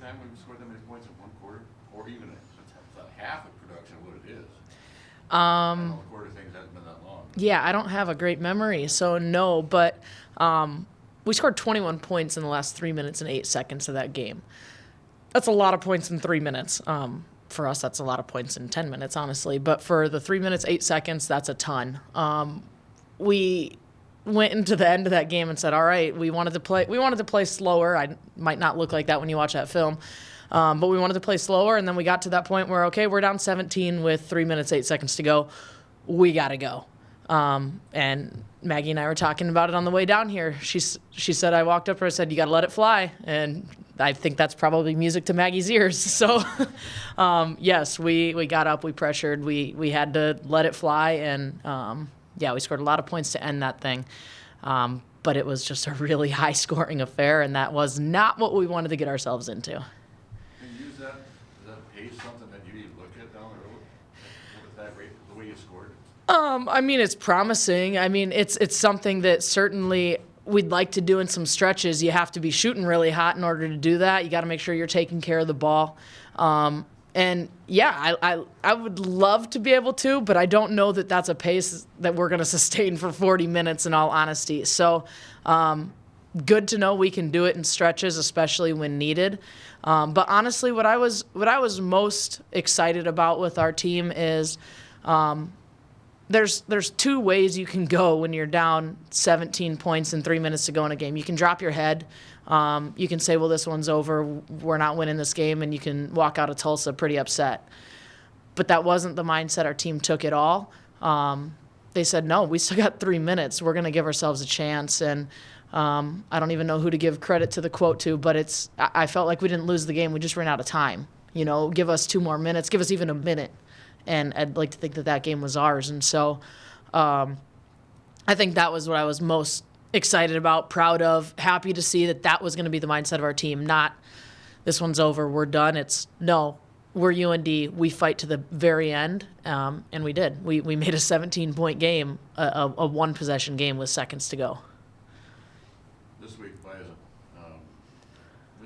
time we've scored that many points in one quarter, or even a half of production of what it is? I don't know, the quarter things hasn't been that long. Yeah, I don't have a great memory, so no, but we scored 21 points in the last 3 minutes and 8 seconds of that game. That's a lot of points in 3 minutes. For us, that's a lot of points in 10 minutes, honestly. But for the 3 minutes, 8 seconds, that's a ton. We went into the end of that game and said, all right, we wanted to play slower. I might not look like that when you watch that film. But we wanted to play slower, and then we got to that point where, okay, we're down 17 with 3 minutes, 8 seconds to go. We got to go. And Maggie and I were talking about it on the way down here. She said, I walked up to her and said, you got to let it fly. And I think that's probably music to Maggie's ears. So, yes, we got up, we pressured, we had to let it fly, and we scored a lot of points to end that thing. But it was just a really high-scoring affair, and that was not what we wanted to get ourselves into. Can you use that? Does that pace something that you look at down the road with that rate, the way you scored? I mean, it's promising. I mean, it's something that certainly we'd like to do in some stretches. You have to be shooting really hot in order to do that. You got to make sure you're taking care of the ball. And yeah, I would love to be able to, but I don't know that that's a pace that we're going to sustain for 40 minutes in all honesty. So good to know we can do it in stretches, especially when needed. But honestly, what I was most excited about with our team is there's two ways you can go when you're down 17 points and 3 minutes to go in a game. You can drop your head. You can say, well, this one's over. We're not winning this game, and you can walk out of Tulsa pretty upset. But that wasn't the mindset our team took at all. They said, no, we still got 3 minutes. We're going to give ourselves a chance. And I don't even know who to give credit to the quote to, but I felt like we didn't lose the game. We just ran out of time. You know, give us 2 more minutes. Give us even a minute. And I'd like to think that game was ours. And so I think that was what I was most excited about, proud of, happy to see that was going to be the mindset of our team, not this one's over, we're done. It's, no, we're UND, we fight to the very end, and we did. We made a 17-point game, a one-possession game with seconds to go. This week, we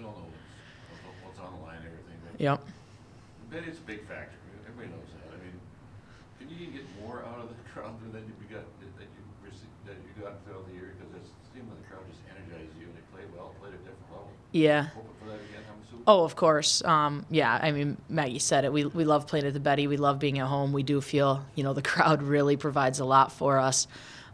don't know what's on the line and everything. But Yep. But it's a big factor. Everybody knows that. I mean, can you get more out of the crowd than you got throughout the year? Because it seemed like the crowd just energized you, and they played well, played at a different level. Yeah. Hoping for that again, I'm assuming. Oh, of course. Yeah, I mean, Maggie said it. We love playing at the Betty. We love being at home. We do feel, the crowd really provides a lot for us.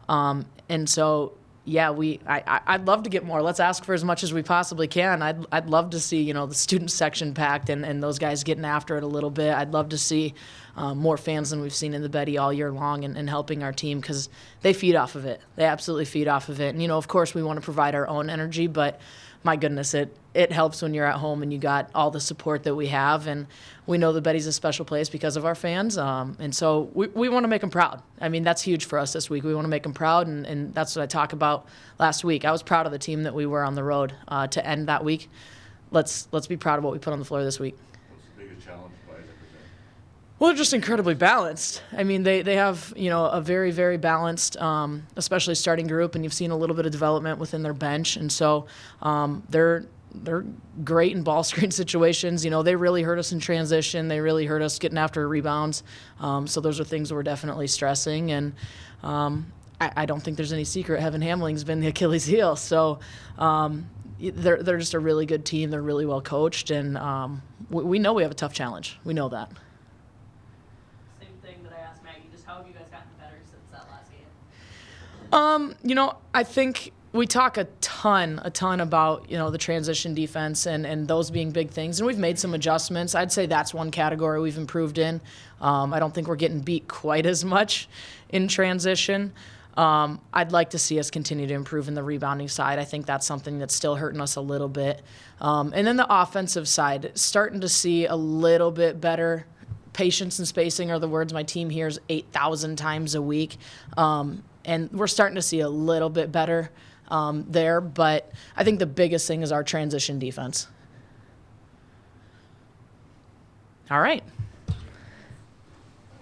And so, yeah, I'd love to get more. Let's ask for as much as we possibly can. I'd love to see, the student section packed and those guys getting after it a little bit. I'd love to see more fans than we've seen in the Betty all year long and helping our team, because they feed off of it. They absolutely feed off of it. And, of course, we want to provide our own energy, but my goodness, it helps when you're at home and you got all the support that we have. And we know the Betty's a special place because of our fans. And so we want to make them proud. I mean, that's huge for us this week. We want to make them proud, and that's what I talked about last week. I was proud of the team that we were on the road to end that week. Let's be proud of what we put on the floor this week. What's the biggest challenge by the present? Well, they're just incredibly balanced. I mean, they have, a very, very balanced, especially starting group, and you've seen a little bit of development within their bench. And so they're great in ball screen situations. They really hurt us in transition. They really hurt us getting after rebounds. So those are things that we're definitely stressing. And I don't think there's any secret. Heaven Hamling's been the Achilles heel. So they're just a really good team. They're really well coached. And we know we have a tough challenge. We know that. Same thing that I asked Maggie, just how have you guys gotten better since that last game? I think we talk a ton about, the transition defense and those being big things. And we've made some adjustments. I'd say that's one category we've improved in. I don't think we're getting beat quite as much in transition. I'd like to see us continue to improve in the rebounding side. I think that's something that's still hurting us a little bit. And then the offensive side, starting to see a little bit better. Patience and spacing are the words my team hears 8,000 times a week. And we're starting to see a little bit better there. But I think the biggest thing is our transition defense. All right.